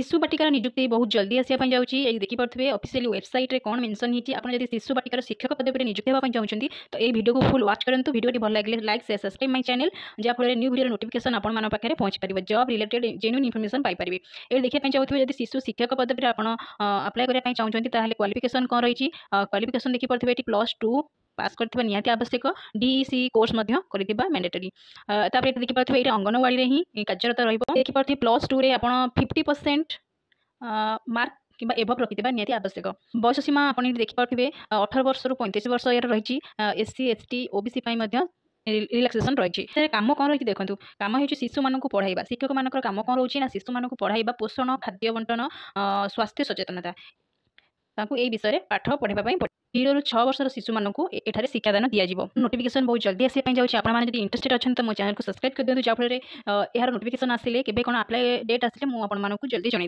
शिशु बाटिकार नियुक्ति बहुत जल्दी आसापी जाऊँगी देखिपे ऑफिशियल वेबसाइट रे कौन मेंशन होती आप जब शिशु बाटिकार शिक्षक पदवी नियुक्ति होगा चाहते तो ये वीडियो को फुल वॉच करूँ वीडियो भल लगे like share subscribe my channel जहाँफल न्यू वीडियो नोटिफिकेशन आप पाखे पहुँच पार जॉब रिलेटेड जेन्युइन इनफॉरमेशन पाइपर ये देखा चाहते जब शिशु शिक्षक पदवी आप अप्लाई करने चाहते क्वालिफिकेशन कौन रही क्वालिफिकेशन देखिपे +2 पास करथिबा निहाती आवश्यक डीईसी कोर्स करथिबा मैंडेटरी तापर ये देखिपे ये अंगनवाड़ी रे ही कार्यरत रहिबो देखिपे +2 रे आपण 50% मार्क किंबा एभव रखिथिबा निहाती आवश्यक बयस सीमा आपण देखिपे 18 वर्ष रु 35 वर्ष यार रही एससी एसटी ओबीसी रिलैक्सेशन रही कम कौन रही देखो कम हो शिशु मान पढ़ाइबा शिक्षक मान कम कौन रोचे ना शिशु मान पढ़ाइबा पोषण खाद्य बंटन स्वास्थ्य सचेतनता यही विषय पाठ पढ़ाई 0 ରୁ 6 वर्षर शिशु मानू एठारे शिक्षादान दिज्व नोटिफिकेशन बहुत जल्दी आसापी जाऊँगी आपड़ी इंटरेस्टेड अच्छा तो मो चैनल को सब्सक्राइब कर दिखाँ जहाँफल यार नोटिफिकेशन आसिले केबे कौन अप्लाई डेट आसिले मुझे जल्दी जन